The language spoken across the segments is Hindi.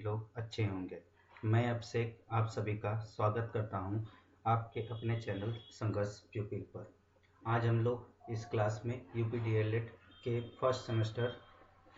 लोग अच्छे होंगे। मैं अब से आप सभी का स्वागत करता हूं आपके अपने चैनल संघर्ष प्यूपिल पर। आज हम लोग इस क्लास में यूपी डीएलएड के फर्स्ट सेमेस्टर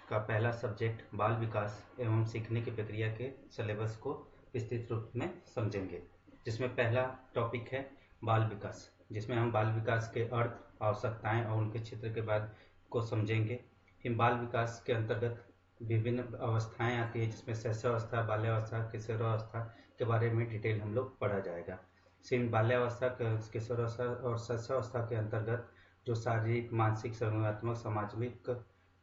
का पहला सब्जेक्ट बाल विकास एवं सीखने की प्रक्रिया के सिलेबस को विस्तृत रूप में समझेंगे, जिसमें पहला टॉपिक है बाल विकास, जिसमें हम बाल विकास के अर्थ, आवश्यकताएं और उनके क्षेत्र के बाद को समझेंगे। फिर बाल विकास के अंतर्गत विभिन्न अवस्थाएं आती है, जिसमें शैशवावस्था, बाल्यावस्था, किशोरावस्था के बारे में डिटेल हम लोग पढ़ा जाएगा। सिर्फ बाल्यावस्था, किशोरावस्था और शैशवावस्था के अंतर्गत जो शारीरिक, मानसिक, संवेदनात्मक, सामाजिक,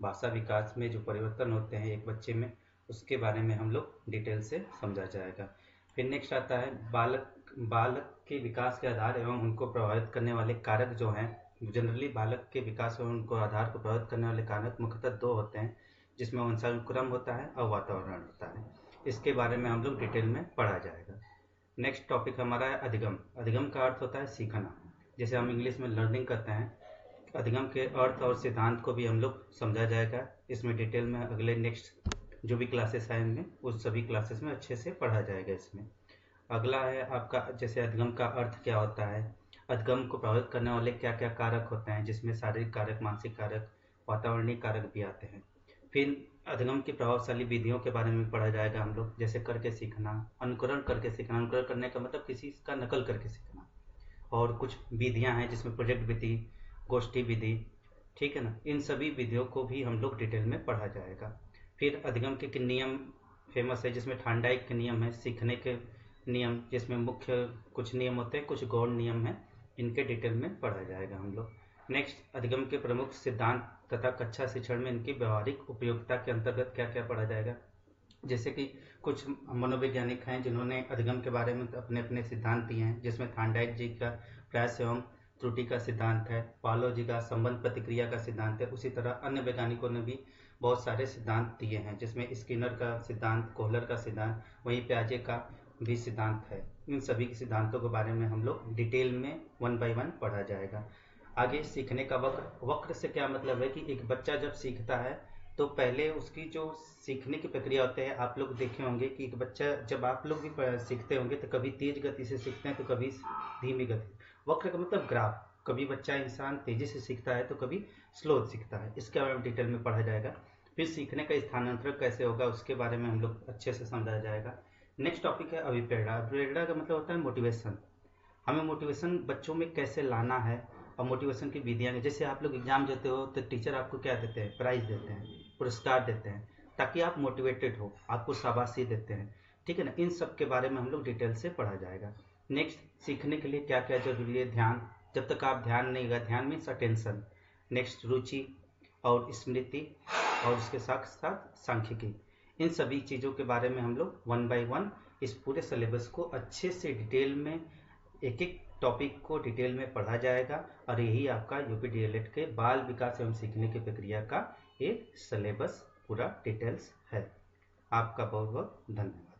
भाषा विकास में जो परिवर्तन होते हैं एक बच्चे में, उसके बारे में हम लोग डिटेल से समझा जाएगा। फिर नेक्स्ट आता है बालक के विकास के आधार एवं उनको प्रभावित करने वाले कारक जो हैं। जनरली बालक के विकास एवं उनको आधार को प्रभावित करने वाले कारक मुख्यतः दो होते हैं, जिसमें वंशानुक्रम होता है और वातावरण होता है। इसके बारे में हम लोग डिटेल में पढ़ा जाएगा। नेक्स्ट टॉपिक हमारा है अधिगम। अधिगम का अर्थ होता है सीखना, जैसे हम इंग्लिश में लर्निंग करते हैं। अधिगम के अर्थ और सिद्धांत को भी हम लोग समझा जाएगा। इसमें डिटेल में अगले नेक्स्ट जो भी क्लासेस आएंगे उस सभी क्लासेस में अच्छे से पढ़ा जाएगा। इसमें अगला है आपका, जैसे अधिगम का अर्थ क्या होता है, अधिगम को प्रभावित करने वाले क्या क्या कारक होते हैं, जिसमें शारीरिक कारक, मानसिक कारक, वातावरणीय कारक भी आते हैं। फिर अधिगम की प्रभावशाली विधियों के बारे में पढ़ा जाएगा हम लोग, जैसे करके सीखना, अनुकरण करके सीखना। अनुकरण करने का मतलब किसी का नकल करके सीखना। और कुछ विधियां हैं जिसमें प्रोजेक्ट विधि, गोष्ठी विधि, ठीक है ना। इन सभी विधियों को भी हम लोग डिटेल में पढ़ा जाएगा। फिर अधिगम के नियम फेमस है, जिसमें थार्नडाइक के नियम है, सीखने के नियम, जिसमें मुख्य कुछ नियम होते हैं, कुछ गौण नियम हैं, इनके डिटेल में पढ़ा जाएगा हम लोग। नेक्स्ट अधिगम के प्रमुख सिद्धांत तथा कक्षा शिक्षण में इनकी व्यवहारिक उपयोगिता के अंतर्गत क्या क्या पढ़ा जाएगा। जैसे कि कुछ मनोवैज्ञानिक हैं जिन्होंने अधिगम के बारे में अपने अपने सिद्धांत दिए हैं, जिसमें थार्नडाइक जी का प्रयास एवं त्रुटि का सिद्धांत है, पावलोव जी का संबंध प्रतिक्रिया का सिद्धांत है। उसी तरह अन्य वैज्ञानिकों ने भी बहुत सारे सिद्धांत दिए हैं, जिसमें स्किनर का सिद्धांत, कोहलर का सिद्धांत, वहीं प्याजे का भी सिद्धांत है। इन सभी के सिद्धांतों के बारे में हम लोग डिटेल में 1 by 1 पढ़ा जाएगा। आगे सीखने का वक्र। वक्र से क्या मतलब है कि एक बच्चा जब सीखता है तो पहले उसकी जो सीखने की प्रक्रिया होती है, आप लोग देखे होंगे कि एक बच्चा, जब आप लोग भी सीखते होंगे तो कभी तेज गति से सीखते हैं तो कभी धीमी गति। वक्र का मतलब ग्राफ। कभी बच्चा इंसान तेजी से सीखता है तो कभी स्लो सीखता है। इसके बारे में डिटेल में पढ़ा जाएगा। फिर सीखने का स्थानांतरण कैसे होगा उसके बारे में हम लोग अच्छे से समझाया जाएगा। नेक्स्ट टॉपिक है अभिप्रेरणा। अभिप्रेरणा का मतलब होता है मोटिवेशन। हमें मोटिवेशन बच्चों में कैसे लाना है और मोटिवेशन की विधियाँ। जैसे आप लोग एग्जाम देते हो तो टीचर आपको क्या देते हैं, प्राइज देते हैं, पुरस्कार देते हैं, ताकि आप मोटिवेटेड हो, आपको शाबाशी देते हैं, ठीक है ना। इन सब के बारे में हम लोग डिटेल से पढ़ा जाएगा। नेक्स्ट, सीखने के लिए क्या क्या जरूरी है। ध्यान। जब तक आप ध्यान नहीं होगा, ध्यान मीन्स अटेंशन। नेक्स्ट, रुचि और स्मृति, और उसके साथ साथ सांख्यिकी। इन सभी चीज़ों के बारे में हम लोग 1 by 1 इस पूरे सिलेबस को अच्छे से डिटेल में, एक एक टॉपिक को डिटेल में पढ़ा जाएगा। और यही आपका यूपी डीएलएड के बाल विकास एवं सीखने की प्रक्रिया का एक सिलेबस पूरा डिटेल्स है। आपका बहुत बहुत धन्यवाद।